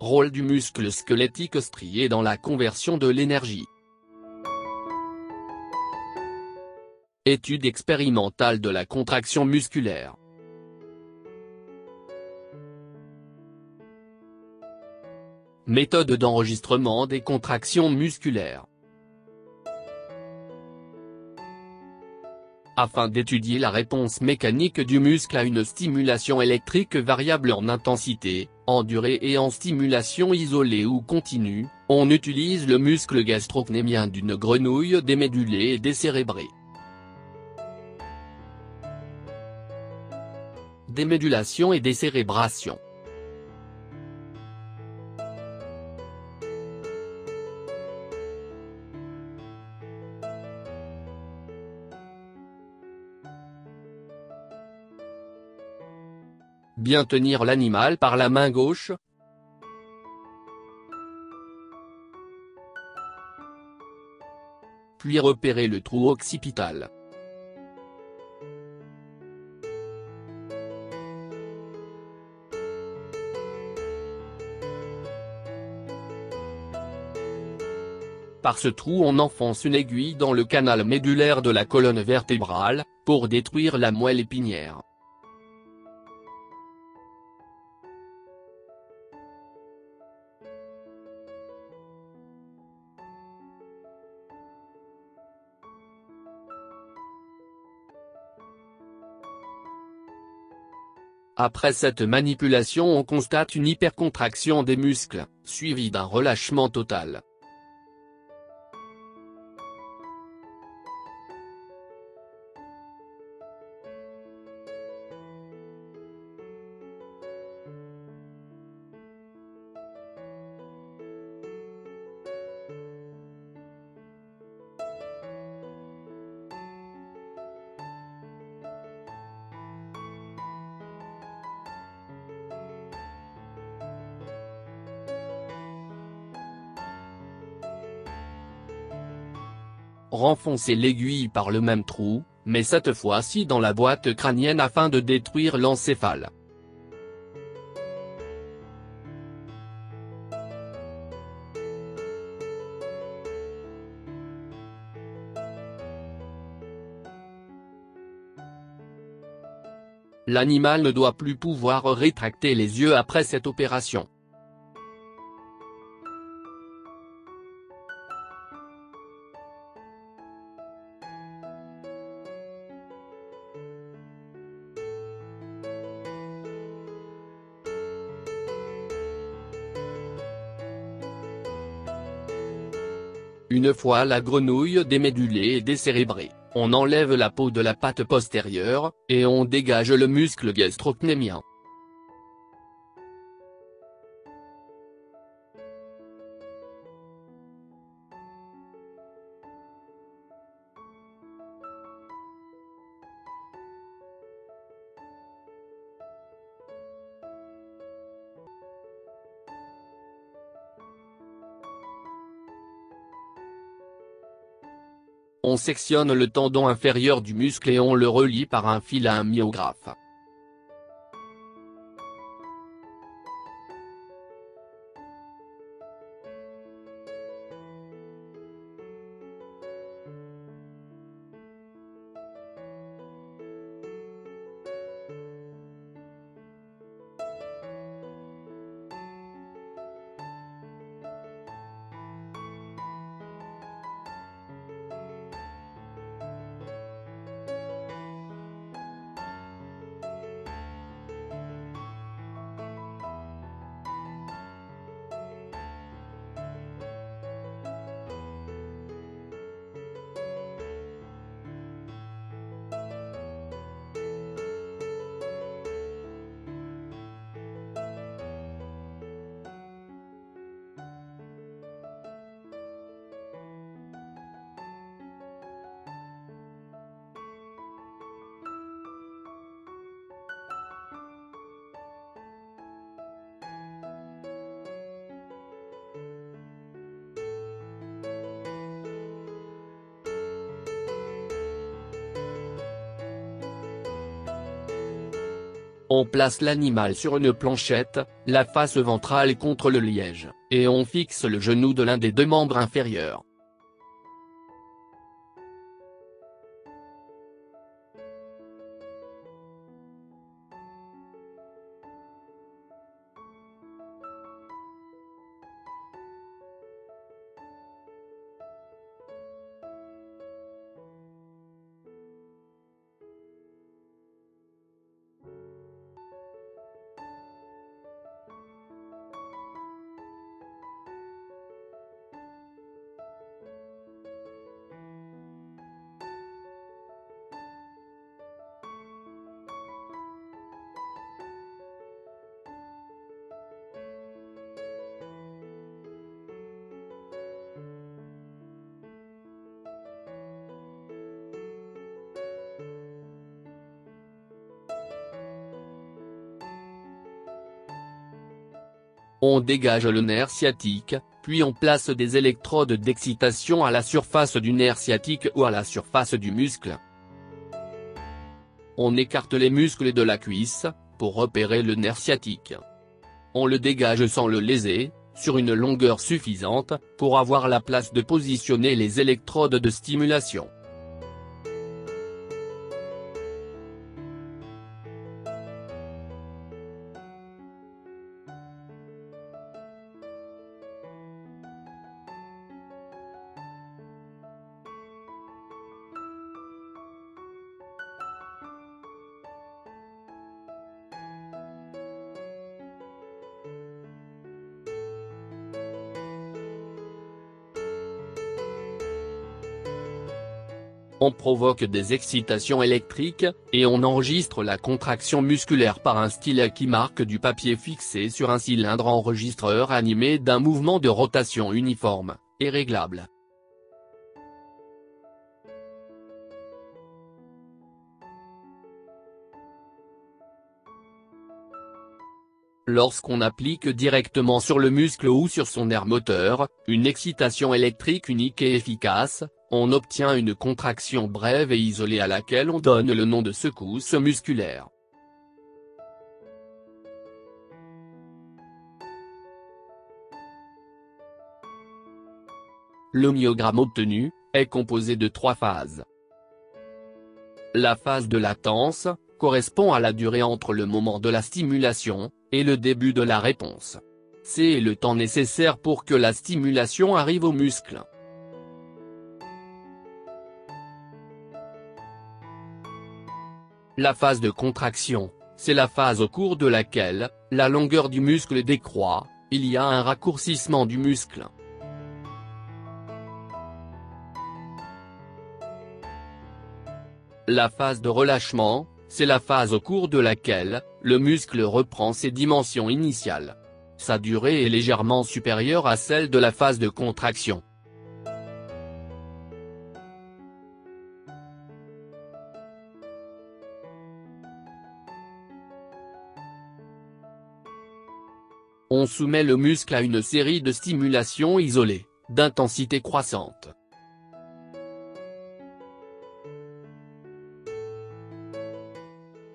Rôle du muscle squelettique strié dans la conversion de l'énergie. Étude expérimentale de la contraction musculaire. Méthode d'enregistrement des contractions musculaires. Afin d'étudier la réponse mécanique du muscle à une stimulation électrique variable en intensité, en durée et en stimulation isolée ou continue, on utilise le muscle gastrocnémien d'une grenouille démédulée et décérébrée. Démédulation et décérébration. Bien tenir l'animal par la main gauche. Puis repérer le trou occipital. Par ce trou on enfonce une aiguille dans le canal médulaire de la colonne vertébrale, pour détruire la moelle épinière. Après cette manipulation on constate une hypercontraction des muscles, suivie d'un relâchement total. Renfoncer l'aiguille par le même trou, mais cette fois-ci dans la boîte crânienne afin de détruire l'encéphale. L'animal ne doit plus pouvoir rétracter les yeux après cette opération. Une fois la grenouille démédulée et décérébrée, on enlève la peau de la patte postérieure, et on dégage le muscle gastrocnémien. On sectionne le tendon inférieur du muscle et on le relie par un fil à un myographe. On place l'animal sur une planchette, la face ventrale contre le liège, et on fixe le genou de l'un des deux membres inférieurs. On dégage le nerf sciatique, puis on place des électrodes d'excitation à la surface du nerf sciatique ou à la surface du muscle. On écarte les muscles de la cuisse, pour repérer le nerf sciatique. On le dégage sans le léser, sur une longueur suffisante, pour avoir la place de positionner les électrodes de stimulation. On provoque des excitations électriques, et on enregistre la contraction musculaire par un stylet qui marque du papier fixé sur un cylindre enregistreur animé d'un mouvement de rotation uniforme, et réglable. Lorsqu'on applique directement sur le muscle ou sur son nerf moteur, une excitation électrique unique et efficace, on obtient une contraction brève et isolée à laquelle on donne le nom de secousse musculaire. Le myogramme obtenu est composé de 3 phases. La phase de latence correspond à la durée entre le moment de la stimulation et le début de la réponse. C'est le temps nécessaire pour que la stimulation arrive au muscle. La phase de contraction, c'est la phase au cours de laquelle la longueur du muscle décroît, il y a un raccourcissement du muscle. La phase de relâchement, c'est la phase au cours de laquelle le muscle reprend ses dimensions initiales. Sa durée est légèrement supérieure à celle de la phase de contraction. On soumet le muscle à une série de stimulations isolées, d'intensité croissante.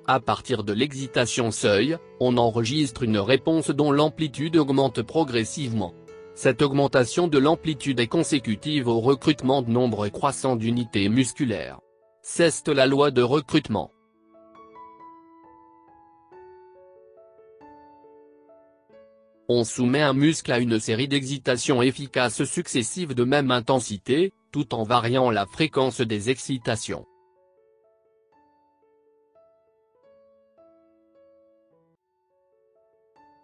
À partir de l'excitation seuil, on enregistre une réponse dont l'amplitude augmente progressivement. Cette augmentation de l'amplitude est consécutive au recrutement de nombre croissant d'unités musculaires. C'est la loi de recrutement. On soumet un muscle à une série d'excitations efficaces successives de même intensité, tout en variant la fréquence des excitations.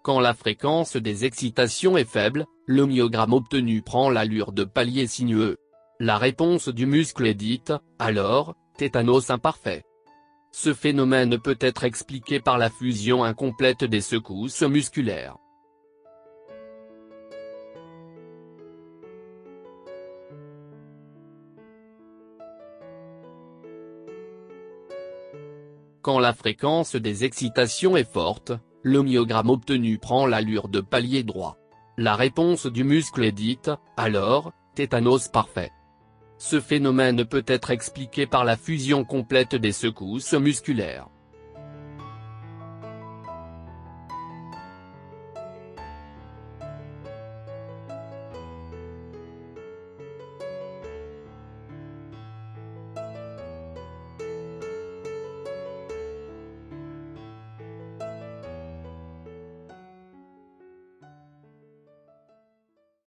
Quand la fréquence des excitations est faible, le myogramme obtenu prend l'allure de palier sinueux. La réponse du muscle est dite, alors, tétanos imparfait. Ce phénomène peut être expliqué par la fusion incomplète des secousses musculaires. Quand la fréquence des excitations est forte, le myogramme obtenu prend l'allure de palier droit. La réponse du muscle est dite, alors, tétanos parfait. Ce phénomène peut être expliqué par la fusion complète des secousses musculaires.